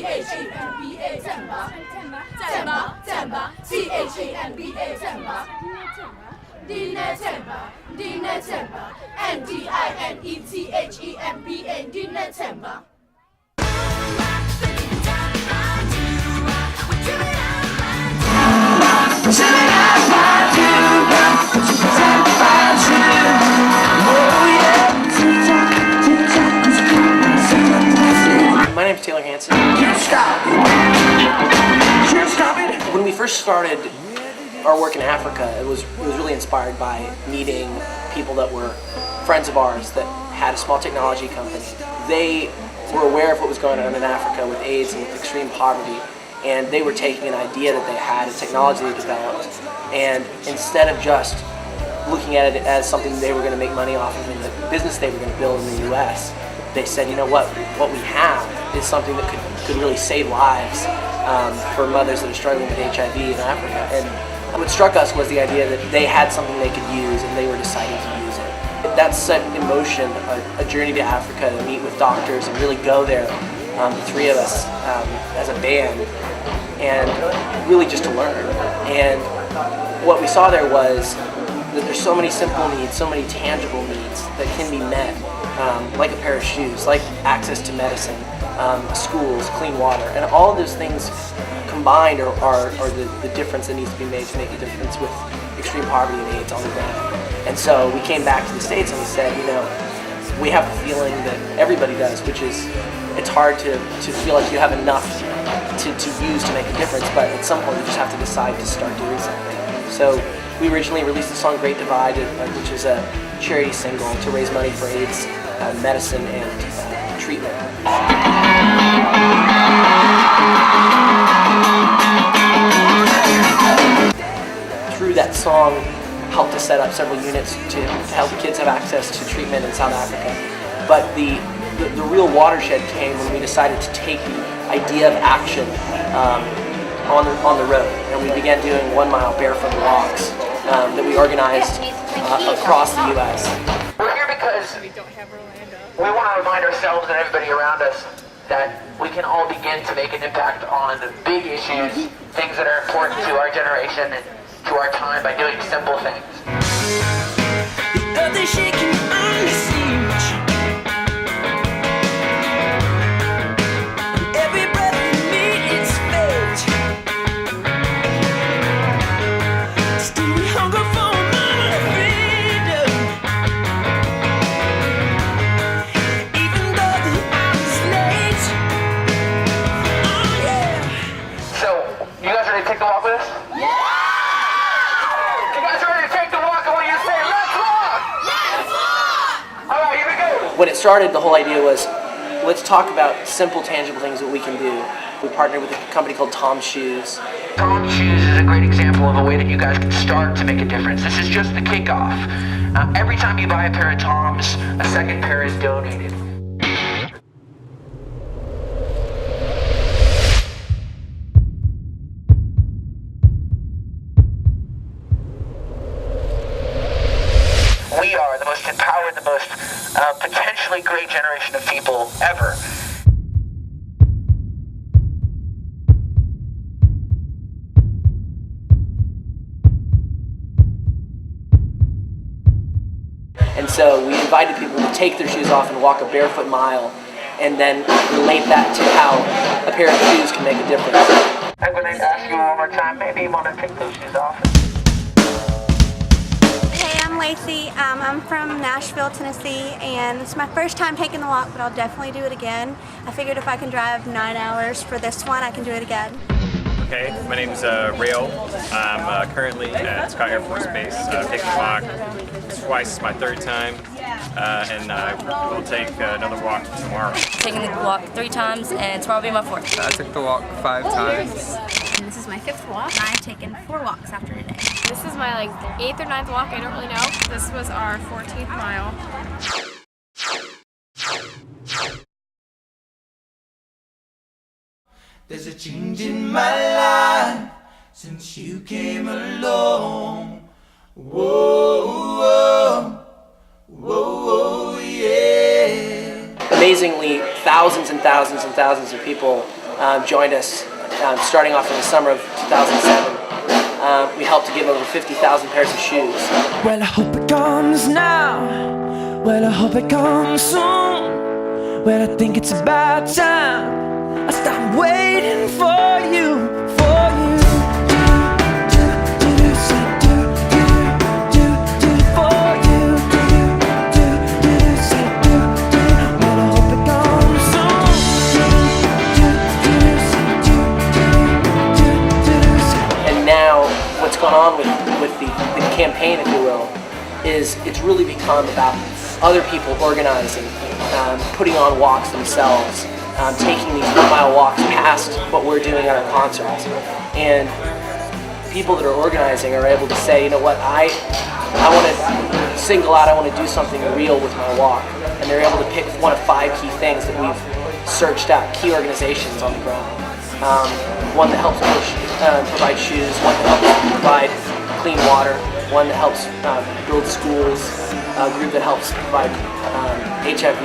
THEMBA, TEMBA, TEMBA, THEMBA, TEMBA, DINE TEMBA, DINE TEMBA, NDINETHEMBA, DINE TEMBA. My name's Hanson. Can't stop it. Can't stop it. When we first started our work in Africa, it was really inspired by meeting people that were friends of ours that had a small technology company. They were aware of what was going on in Africa with AIDS and with extreme poverty, and they were taking an idea that they had, a technology they developed, and instead of just looking at it as something they were going to make money off of in the business they were going to build in the US, they said, you know what we have is something that could really save lives for mothers that are struggling with HIV in Africa. And what struck us was the idea that they had something they could use and they were deciding to use it. That set in motion a journey to Africa to meet with doctors and really go there, the three of us as a band, and really just to learn. And what we saw there was that there's so many simple needs, so many tangible needs that can be met, like a pair of shoes, like access to medicine, schools, clean water, and all of those things combined are the difference that needs to be made to make a difference with extreme poverty and AIDS on the ground. And so we came back to the States and we said, you know, we have the feeling that everybody does, which is it's hard to feel like you have enough to use to make a difference, but at some point you just have to decide to start doing something. So we originally released the song Great Divide, which is a charity single to raise money for AIDS medicine and treatment. Through that song, helped to set up several units to help kids have access to treatment in South Africa. But the real watershed came when we decided to take the idea of action on the road, and we began doing 1 mile barefoot walks that we organized across the U.S. We're here because we want to remind ourselves and everybody around us that we can all begin to make an impact on the big issues, things that are important to our generation and to our time by doing simple things. The earth is shaking under siege. Every breath we meet is fate. Still we hunger for a moment of freedom. Even though the hour is late. Oh yeah. So, you guys ready to take the walk with us? Yeah! When it started, the whole idea was, let's talk about simple, tangible things that we can do. We partnered with a company called Tom's Shoes. Tom's Shoes is a great example of a way that you guys can start to make a difference. This is just the kickoff. Every time you buy a pair of Tom's, a second pair is donated. We are the most empowered, the most potentially great generation of people ever. And so we invited people to take their shoes off and walk a barefoot mile, and then relate that to how a pair of shoes can make a difference. I'm going to ask you one more time, maybe you want to take those shoes off. Hey, I'm Lacey. I'm from Nashville, Tennessee, and it's my first time taking the walk, but I'll definitely do it again. I figured if I can drive 9 hours for this one, I can do it again. Okay, my name's Rayo. I'm currently at Scott Air Force Base, taking the walk twice, my third time, and we'll take another walk tomorrow. Taking the walk 3 times, and tomorrow will be my 4th. I took the walk 5 times. And this is my 5th walk. I've taken 4 walks after today. This is my 8th or 9th walk, I don't really know. This was our 14th mile. There's a change in my life since you came along. Whoa, whoa, whoa, yeah. Amazingly, thousands and thousands and thousands of people joined us starting off in the summer of 2007. We helped to give over 50,000 pairs of shoes. Well, I hope it comes now. Well, I hope it comes soon. Well, I think it's about time I stop waiting for you, for you. What's going on with the campaign, if you will, is it's really become about other people organizing, putting on walks themselves, taking these 1-mile walks past what we're doing at our concerts. And people that are organizing are able to say, you know what, I want to single out, I want to do something real with my walk. And they're able to pick one of 5 key things that we've searched out, key organizations on the ground. One that helps provide shoes, one that helps provide clean water, one that helps build schools, a group that helps provide HIV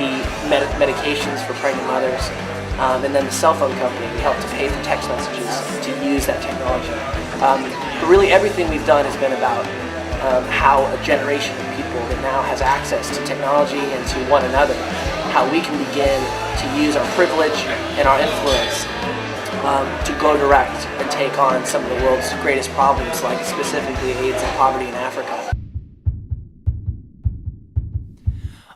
medications for pregnant mothers, and then the cell phone company. We help to pay for text messages to use that technology. But really everything we've done has been about how a generation of people that now has access to technology and to one another, how we can begin to use our privilege and our influence to go direct and take on some of the world's greatest problems, like specifically AIDS and poverty in Africa.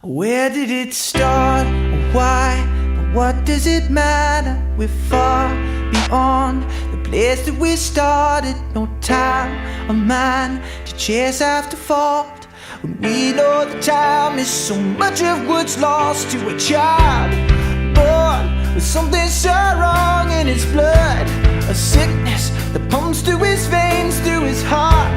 Where did it start? Why? But what does it matter? We're far beyond the place that we started. No time of man to chase after fault, when we know the time is so much of what's lost to a child born with something so wrong in his blood, a sickness that pumps through his veins, through his heart,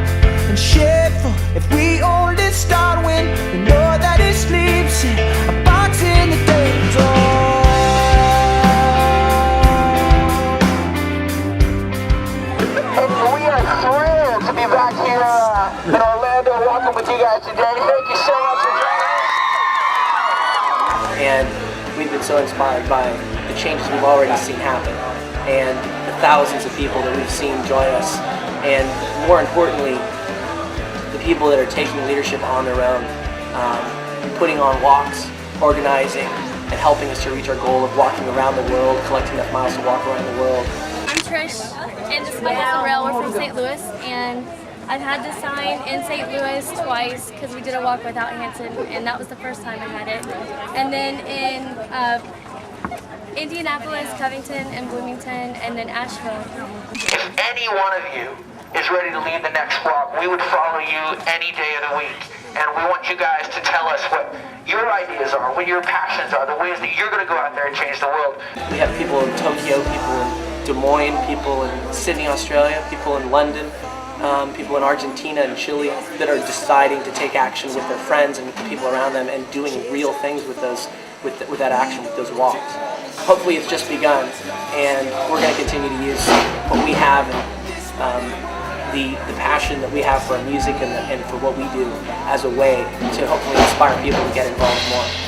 and shameful if we only start when we know that he sleeps in a box in the days We are thrilled to be back here in Orlando, walking with you guys today. Thank you so much for joining us. And we've been so inspired by the changes we've already seen happen, and the thousands of people that we've seen join us, and more importantly, the people that are taking leadership on their own, putting on walks, organizing, and helping us to reach our goal of walking around the world, collecting enough miles to walk around the world. I'm Trish, and this is my cousin Rail. We're from St. Louis, and I've had this sign in St. Louis twice because we did a walk without Hanson, and that was the first time I had it. And then in Indianapolis, Covington, and Bloomington, and then Asheville. If any one of you is ready to lead the next walk, we would follow you any day of the week. And we want you guys to tell us what your ideas are, what your passions are, the ways that you're going to go out there and change the world. We have people in Tokyo, people in Des Moines, people in Sydney, Australia, people in London, people in Argentina and Chile that are deciding to take action with their friends and with the people around them and doing real things with those, with that action, with those walks. Hopefully it's just begun, and we're going to continue to use what we have and the passion that we have for our music and for what we do as a way to hopefully inspire people to get involved more.